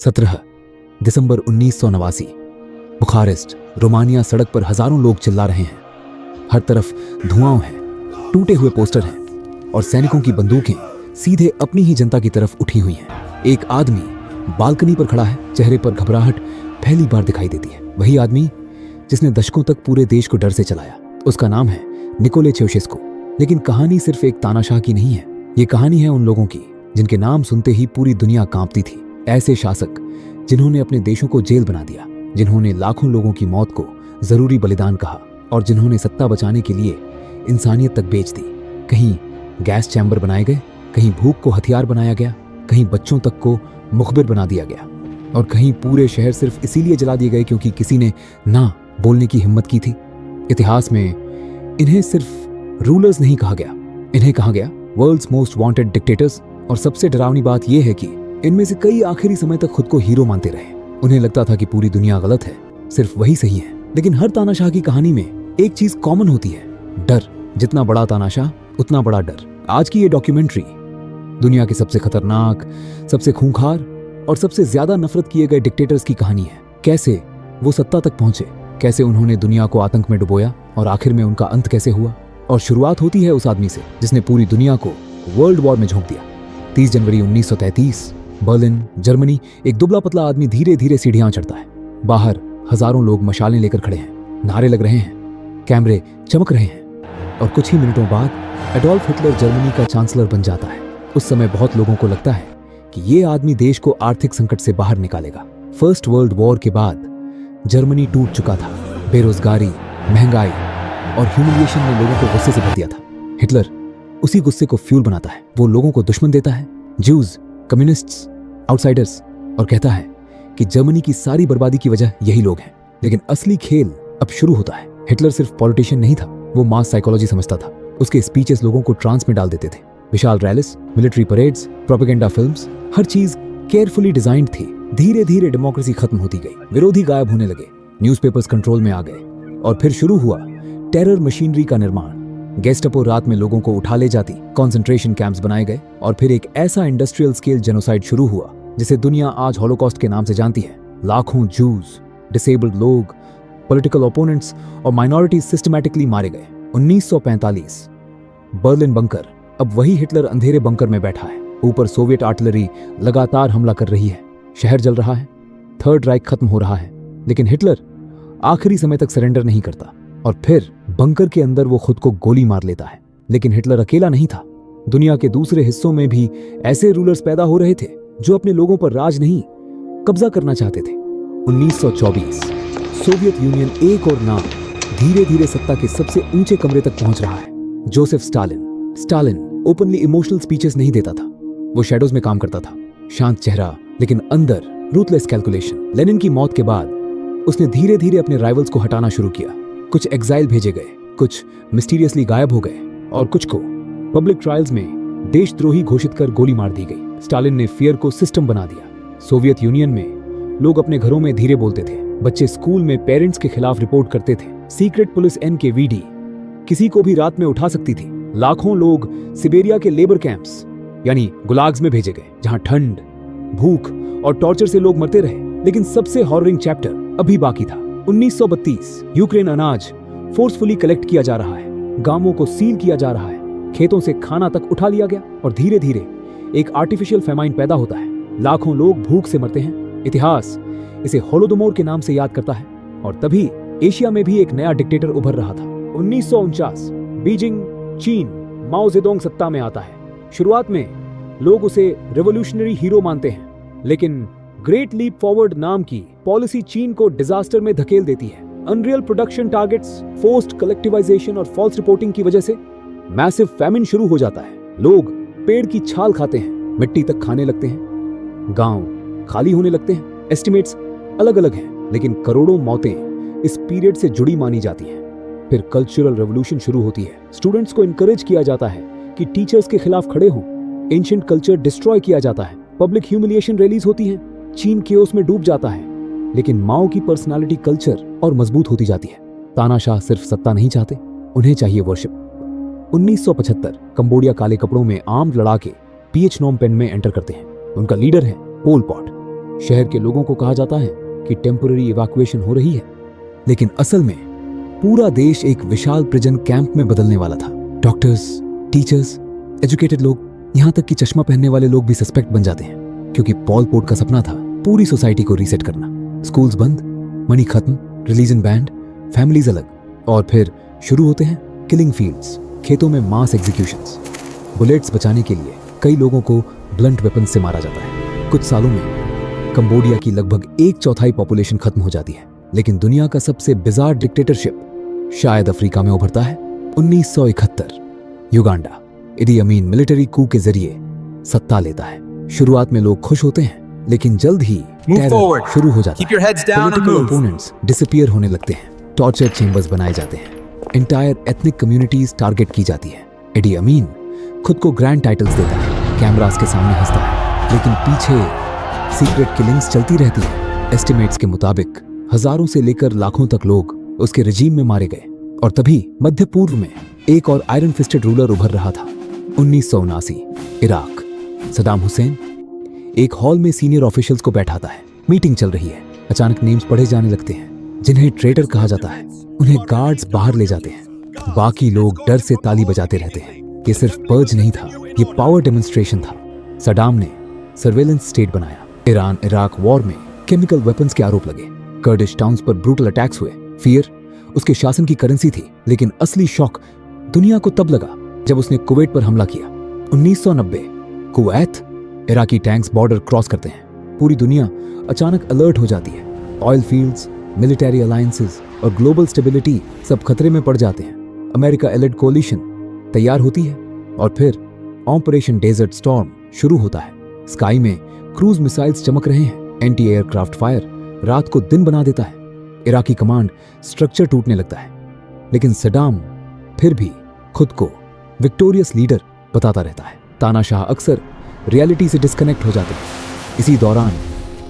17 दिसंबर 1989। Bucharest, Romania सड़क पर हजारों लोग चिल्ला रहे हैं। हर तरफ धुआं है, टूटे हुए पोस्टर हैं और सैनिकों की बंदूकें सीधे अपनी ही जनता की तरफ उठी हुई हैं। एक आदमी बालकनी पर खड़ा है, चेहरे पर घबराहट पहली बार दिखाई देती है। वही आदमी जिसने दशकों तक पूरे देश को डर से चलाया। उसका नाम है निकोले चाउशेस्कू। लेकिन कहानी सिर्फ एक तानाशाह की नहीं है, ये कहानी है उन लोगों की जिनके नाम सुनते ही पूरी दुनिया कांपती थी। ऐसे शासक जिन्होंने अपने देशों को जेल बना दिया, जिन्होंने लाखों लोगों की मौत को जरूरी बलिदान कहा और जिन्होंने सत्ता बचाने के लिए इंसानियत तक बेच दी। कहीं गैस चैम्बर बनाए गए, कहीं भूख को हथियार बनाया गया, कहीं बच्चों तक को मुखबिर बना दिया गया और कहीं पूरे शहर सिर्फ इसीलिए जला दिए गए क्योंकि किसी ने ना बोलने की हिम्मत की थी। इतिहास में इन्हें सिर्फ रूलर्स नहीं कहा गया, इन्हें कहा गया वर्ल्ड्स मोस्ट वांटेड डिक्टेटर्स। और सबसे डरावनी बात यह है कि इनमें से कई आखिरी समय तक खुद को हीरो मानते रहे। उन्हें लगता था कि पूरी दुनिया गलत है, सिर्फ वही सही है। लेकिन हर तानाशाह की कहानी में एक चीज कॉमन होती है, डर। जितना बड़ा तानाशाह उतना बड़ा डर। आज की ये डॉक्यूमेंट्री दुनिया के सबसे खतरनाक, सबसे खूंखार और सबसे ज्यादा नफरत किए गए डिक्टेटर्स की कहानी है। कैसे वो सत्ता तक पहुंचे, कैसे उन्होंने दुनिया को आतंक में डुबोया और आखिर में उनका अंत कैसे हुआ। और शुरुआत होती है उस आदमी से जिसने पूरी दुनिया को वर्ल्ड वॉर में झोंक दिया। 30 जनवरी 1933 बर्लिन, जर्मनी। एक दुबला पतला आदमी धीरे धीरे सीढ़ियां चढ़ता है। बाहर हजारों लोग मशालें लेकर खड़े हैं, नारे लग रहे हैं, कैमरे चमक रहे हैं और कुछ ही मिनटों बाद एडोल्फ हिटलर जर्मनी का चांसलर बन जाता है। उस समय बहुत लोगों को लगता है कि ये आदमी देश को आर्थिक संकट से बाहर निकालेगा। फर्स्ट वर्ल्ड वॉर के बाद जर्मनी टूट चुका था। बेरोजगारी, महंगाई और ह्यूमिलिएशन ने लोगों को गुस्से से भर दिया था। हिटलर उसी गुस्से को फ्यूल बनाता है। वो लोगों को दुश्मन देता है, ज्यूज, कम्युनिस्ट्स, आउटसाइडर्स, और कहता है कि जर्मनी की सारी बर्बादी की वजह यही लोग हैं। लेकिन असली खेल अब शुरू होता है। हिटलर सिर्फ पॉलिटिशियन नहीं था, वो मास साइकोलॉजी समझता था। उसके स्पीचेस लोगों को ट्रांस में डाल देते थे। विशाल rallies, military parades, propaganda films, हर चीज केयरफुली डिजाइन्ड थी। धीरे धीरे डेमोक्रेसी खत्म होती गई, विरोधी गायब होने लगे, न्यूज़पेपर्स कंट्रोल में आ गए और फिर शुरू हुआ टेरर मशीनरी का निर्माण। गेस्टापो रात में लोगों को उठा ले जाती, कॉन्सेंट्रेशन कैंप्स बनाए गए और फिर एक ऐसा इंडस्ट्रियल स्केल जेनोसाइड शुरू हुआ जिसे दुनिया आज हॉलोकॉस्ट के नाम से जानती है। लाखों जूस, डिसेबल्ड लोग, पॉलिटिकल ओपोनेंट्स और माइनॉरिटीज सिस्टमैटिकली मारे गए। 1945 बर्लिन बंकर। अब वही हिटलर अंधेरे बंकर में बैठा है। ऊपर सोवियत आर्टिलरी लगातार हमला कर रही है, शहर जल रहा है, थर्ड राइक खत्म हो रहा है। लेकिन हिटलर आखिरी समय तक सरेंडर नहीं करता और फिर बंकर के अंदर वो खुद को गोली मार लेता है। लेकिन हिटलर अकेला नहीं था। दुनिया के दूसरे हिस्सों में भी ऐसे रूलर्स पैदा हो रहे थे जो अपने लोगों पर राज नहीं, कब्जा करना चाहते थे। 1924 सोवियत यूनियन एक और नाम धीरे धीरे सत्ता के सबसे ऊंचे कमरे तक पहुंच रहा है, Joseph Stalin. Stalin openly emotional speeches नहीं देता था, वो शैडोज में काम करता था, शांत चेहरा लेकिन अंदर रूथलेस कैलकुलेशन। लेनिन की मौत के बाद उसने धीरे धीरे अपने राइवल्स को हटाना शुरू किया। कुछ एग्जाइल भेजे गए, कुछ मिस्टीरियसली गायब हो गए और कुछ को पब्लिक ट्रायल्स में देशद्रोही घोषित कर गोली मार दी गई। स्टालिन ने फियर को सिस्टम बना दिया। सोवियत यूनियन में लोग अपने घरों में धीरे बोलते थे, बच्चे स्कूल में पेरेंट्स के खिलाफ रिपोर्ट करते थे। सीक्रेट पुलिस एनकेवीडी किसी को भी रात में उठा सकती थी। लाखों लोग सिबेरिया के लेबर कैंप्स यानी गुलाग्स में भेजे गए, जहां ठंड, भूख और टॉर्चर से लोग मरते रहे। लेकिन सबसे हॉररिंग चैप्टर अभी बाकी था। 1932 यूक्रेन अनाज फोर्सफुली कलेक्ट किया जा रहा है, गांवों को सील किया जा रहा है, खेतों से खाना तक उठा लिया गया और धीरे धीरे एक आर्टिफिशियल फेमाइन पैदा होता है। लाखों लोग भूख से मरते हैं। इतिहास इसे होलोडोमोर के नाम से याद करता है। और तभी एशिया में भी एक नया डिक्टेटर उभर रहा था। 1949 बीजिंग, चीन, माओ जेडोंग सत्ता में आता है। शुरुआत में लोग उसे रेवोल्यूशनरी हीरो मानते हैं, लेकिन ग्रेट लीप फॉरवर्ड नाम की पॉलिसी चीन को डिजास्टर में धकेल देती है। Unreal production targets, forced collectivisation और फॉल्स रिपोर्टिंग की वजह से मैसिव फैमिन शुरू हो जाता है। लोग पेड़ की छाल खाते हैं, मिट्टी तक खाने लगते हैं, गांव खाली होने लगते हैं। एस्टिमेट्स अलग अलग हैं, लेकिन करोड़ों मौतें इस पीरियड से जुड़ी मानी जाती हैं। फिर कल्चरल रेवोल्यूशन शुरू होती है। स्टूडेंट्स को इनकरेज किया जाता है कि टीचर्स के खिलाफ खड़े हों। एंशिएंट कल्चर डिस्ट्रॉय किया जाता है। पब्लिक ह्यूमिलिएशन रैलीज होती हैं। चीन केओस में डूब जाता है। लेकिन माओ की पर्सनालिटी कल्चर और मजबूत होती जाती है। तानाशाह सिर्फ सत्ता नहीं चाहते, उन्हें चाहिए वर्शिप। 1975 कंबोडिया काले कपड़ों में आर्म्ड लड़ा के पीएच नॉम पेन में एंटर करते हैं। उनका लीडर है पोल पॉट। शहर के लोगों को कहा जाता है कि टेम्पररी इवैक्यूएशन हो रही है, लेकिन असल में पूरा देश एक विशाल प्रिजन कैंप में बदलने वाला था। डॉक्टर्स, टीचर्स, एजुकेटेड लोग, यहां तक कि चश्मा पहनने वाले लोग भी सस्पेक्ट बन जाते हैं, क्योंकि पॉल पोर्ट का सपना था पूरी सोसाइटी को रीसेट करना। स्कूल्स बंद, मनी खत्म, रिलीजन बैंड, फैमिलीज अलग, और फिर शुरू होते हैं किलिंग फील्ड्स, खेतों में मास एग्जीक्यूशंस। बुलेट्स बचाने के लिए कई लोगों को ब्लंट वेपन से मारा जाता है। कुछ सालों में कंबोडिया की लगभग 1/4 पॉपुलेशन खत्म हो जाती है। लेकिन दुनिया का सबसे बिजार डिक्टेटरशिप शायद अफ्रीका में उभरता है। 1971 युगांडा इदी अमीन मिलिट्री कू के जरिए सत्ता लेता है। शुरुआत में लोग खुश होते हैं, लेकिन जल्द ही टेरर शुरू हो जाता है। पॉलिटिकल ओपोनेंट्स डिसअपीयर होने लगते हैं, टॉर्चर चेंबर्स बनाए जाते हैं, इंटायर एथनिक कम्युनिटीज टारगेट की जाती है। इदी अमीन खुद को ग्रैंड टाइटल्स देता है, कैमरास के सामने हंसता है, लेकिन पीछे सीक्रेट किलिंग्स चलती रहती है। एस्टिमेट्स के मुताबिक हजारों से लेकर लाखों तक लोग उसके रिजीम में मारे गए। और तभी मध्य पूर्व में एक और आयरन फिस्टेड रूलर उभर रहा था। 1979 इराक। सदाम हुसैन एक हॉल में सीनियर ऑफिशियल्स को बैठाता है। मीटिंग चल रही है। अचानक नेम्स पढ़े जाने लगते हैं जिन्हें ट्रेटर कहा जाता है। उन्हें गार्ड्स बाहर ले जाते हैं। बाकी लोग डर से ताली बजाते रहते हैं। ये सिर्फ पर्ज नहीं था, ये पावर डेमोन्स्ट्रेशन था। सदाम ने सर्वेलेंस स्टेट बनाया। ईरान इराक वॉर में केमिकल वेपन्स के आरोप लगे। कर्डिश टाउन्स पर ब्रूटल अटैक्स हुए। फियर उसके शासन की करेंसी थी, लेकिन असली शॉक दुनिया को तब लगा जब उसने कुवैत पर हमला किया। 1990 Kuwait. Iraqi tanks border cross करते हैं। पूरी दुनिया अचानक अलर्ट हो जाती है। ऑयल फील्ड्स, मिलिट्री अलायंसेस और ग्लोबल स्टेबिलिटी सब खतरे में पड़ जाते हैं। अमेरिका एलिड कोलिशन तैयार होती है और फिर ऑपरेशन डेजर्ट स्टॉर्म शुरू होता है। स्काई में क्रूज मिसाइल्स चमक रहे हैं। एंटी एयरक्राफ्ट फायर रात को दिन बना देता है। इराकी कमांड स्ट्रक्चर टूटने लगता है, लेकिन सदाम फिर भी खुद को विक्टोरियस लीडर बताता रहता है। तानाशाह अक्सर रियलिटी से डिस्कनेक्ट हो जाते हैं। इसी दौरान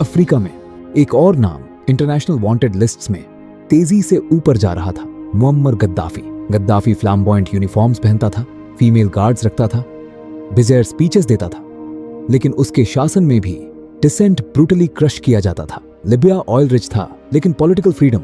अफ्रीका में एक और नाम इंटरनेशनल वांटेड लिस्ट्स में तेजी से ऊपर जा रहा था, Muammar Gaddafi. Gaddafi flamboyant uniforms पहनता था, फीमेल गार्ड्स रखता था, बिज़ायर स्पीचेस देता था, लेकिन उसके शासन में भी डिसेंट ब्रूटली क्रश किया जाता था। लिबिया ऑयल रिच था, लेकिन पॉलिटिकल फ्रीडम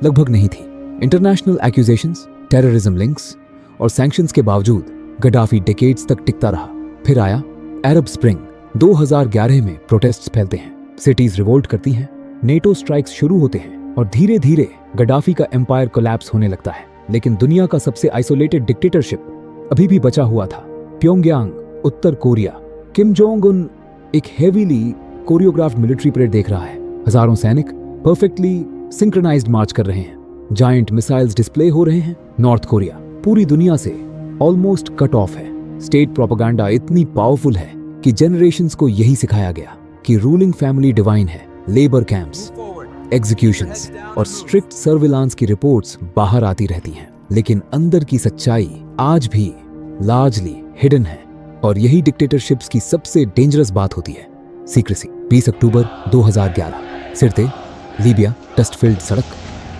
लगभग नहीं थी। इंटरनेशनल एक्यूजेशंस, टेररिज्म लिंक्स और सैंक्शंस के बावजूद गद्दाफी डेकेड्स तक टिकता रहा। फिर आया अरब स्प्रिंग। 2011 में प्रोटेस्ट्स फैलते हैं, सिटीज रिवोल्ट करती हैं, नेटो स्ट्राइक्स शुरू होते हैं और धीरे धीरे गद्दाफी का एम्पायर कोलैप्स होने लगता है। लेकिन दुनिया का सबसे आइसोलेटेड डिक्टेटरशिप अभी भी बचा हुआ था, प्योंगयांग, उत्तर कोरिया। किम जोंग उन एक हेवीली कोरियोग्राफ्ड मिलिट्री परेड देख रहा है। हजारों सैनिक परफेक्टली सिंक्रोनाइज्ड मार्च कर रहे हैं। जायंट मिसाइल्स डिस्प्ले हो रहे हैं। नॉर्थ कोरिया पूरी दुनिया से ऑलमोस्ट कट ऑफ है। स्टेट प्रोपेगेंडा इतनी पावरफुल है कि जनरेशंस को यही सिखाया गया कि रूलिंग फैमिली डिवाइन है। लेबर कैंप्स, एग्जीक्यूशंस और स्ट्रिक्ट सर्विलांस की रिपोर्ट्स बाहर आती रहती हैं, लेकिन अंदर की सच्चाई आज भी लार्जली हिडन है। और यही डिक्टेटरशिप्स की सबसे डेंजरस बात होती है, सीक्रेसी। 20 अक्टूबर 2011 सिरते, लीबिया, डस्ट फील्ड सड़क,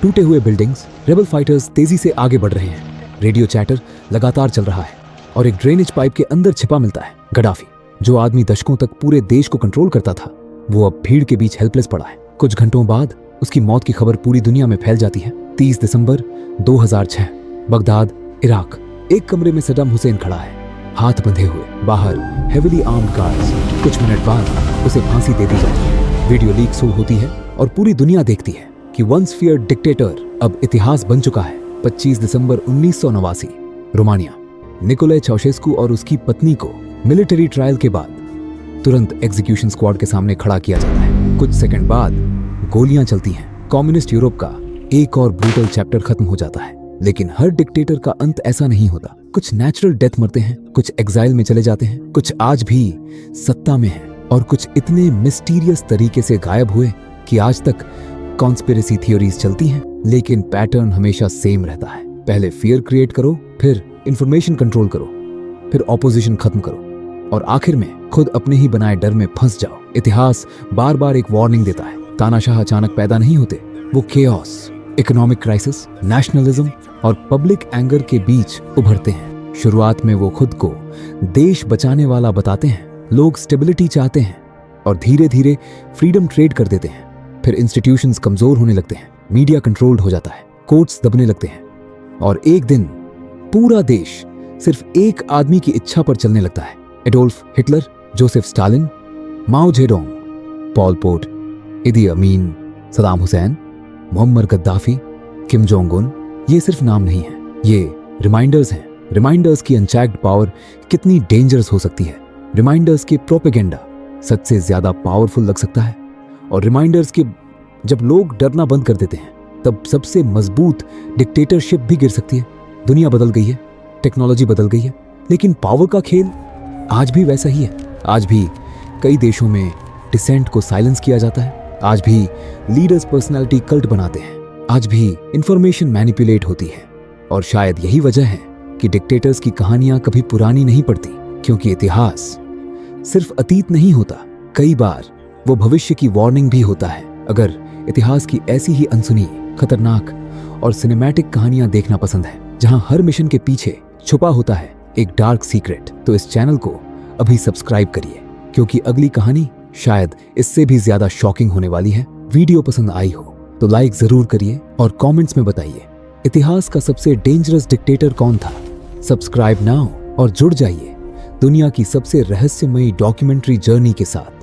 टूटे हुए बिल्डिंग्स, रेबल फाइटर्स तेजी से आगे बढ़ रहे हैं। रेडियो चैटर लगातार चल रहा है और एक ड्रेनेज पाइप के अंदर छिपा मिलता है गद्दाफी। जो आदमी दशकों तक पूरे देश को कंट्रोल करता था, वो अब भीड़ के बीच हेल्पलेस पड़ा है। कुछ घंटों बाद उसकी मौत की खबर पूरी दुनिया में फैल जाती है। 30 दिसंबर 2006 बगदाद, इराक। एक कमरे में सदाम हुसैन खड़ा है, हाथ बंधे हुए। बाहर हेविली आर्म्ड गार्ड्स। कुछ मिनट बाद उसे फांसी दे दी जाती है। वीडियो लीक शुरू होती है और पूरी दुनिया देखती है कि वंस फियर्ड डिक्टेटर अब इतिहास बन चुका है। 25 दिसंबर 1989 रोमानिया। निकोलाई चाउशेस्कू और उसकी पत्नी को मिलिट्री ट्रायल के बाद तुरंत एग्जीक्यूशन स्क्वाड के सामने खड़ा किया जाता है। कुछ सेकंड बाद गोलियां चलती हैं। कम्युनिस्ट यूरोप का एक और ब्रूटल चैप्टर खत्म हो जाता है। लेकिन हर डिक्टेटर का अंत ऐसा नहीं होता। कुछ नेचुरल डेथ मरते हैं, कुछ एग्जाइल में चले जाते हैं, कुछ आज भी सत्ता में हैं और कुछ इतने मिस्टीरियस तरीके से गायब हुए कि आज तक कॉन्स्पिरेसी थ्योरीज चलती हैं, लेकिन पैटर्न हमेशा सेम रहता है। पहले फियर क्रिएट करो, फिर इंफॉर्मेशन कंट्रोल करो, फिर ऑपोजिशन खत्म करो और आखिर में खुद अपने ही बनाए डर में फंस जाओ। इतिहास बार बार एक वार्निंग देता है। तानाशाह अचानक पैदा नहीं होते, वो केओस, इकोनॉमिक क्राइसिस, नेशनलिज्म और पब्लिक एंगर के बीच उभरते हैं। शुरुआत में वो खुद को देश बचाने वाला बताते हैं, लोग स्टेबिलिटी चाहते हैं, और धीरे धीरे फ्रीडम ट्रेड कर देते हैं। फिर इंस्टीट्यूशंस कमजोर होने लगते हैं, मीडिया कंट्रोल्ड हो जाता है, कोर्ट्स दबने लगते हैं और एक दिन पूरा देश सिर्फ एक आदमी की इच्छा पर चलने लगता है। Adolf Hitler, Joseph Stalin, Mao Zedong, Pol Pot, Idi Amin, Saddam Hussein, Muhammad Gaddafi, Kim Jong Un, ये सिर्फ नाम नहीं है, ये रिमाइंडर्स हैं। रिमाइंडर्स की अनचेक्ड पावर कितनी डेंजरस हो सकती है। रिमाइंडर्स के प्रोपेगेंडा सच से ज्यादा पावरफुल लग सकता है। और रिमाइंडर्स के जब लोग डरना बंद कर देते हैं तब सबसे मजबूत डिक्टेटरशिप भी गिर सकती है। दुनिया बदल गई है, टेक्नोलॉजी बदल गई है, लेकिन पावर का खेल आज भी वैसा ही है। आज भी कई देशों में डिसेंट को साइलेंस किया जाता है। आज भी लीडर्स पर्सनालिटी कल्ट बनाते हैं। आज भी इंफॉर्मेशन मैनिपुलेट होती है। और शायद यही वजह है कि डिक्टेटर्स की कहानियां कभी पुरानी नहीं पड़ती, क्योंकि इतिहास सिर्फ अतीत नहीं होता, कई बार वो भविष्य की वार्निंग भी होता है। अगर इतिहास की ऐसी ही अनसुनी, खतरनाक और सिनेमैटिक कहानियां देखना पसंद है, जहां हर मिशन के पीछे छुपा होता है एक डार्क सीक्रेट, तो इस चैनल को अभी सब्सक्राइब करिए, क्योंकि अगली कहानी शायद इससे भी ज्यादा शॉकिंग होने वाली है। वीडियो पसंद आई हो तो लाइक जरूर करिए और कमेंट्स में बताइए इतिहास का सबसे डेंजरस डिक्टेटर कौन था। सब्सक्राइब नाउ और जुड़ जाइए दुनिया की सबसे रहस्यमयी डॉक्यूमेंट्री जर्नी के साथ।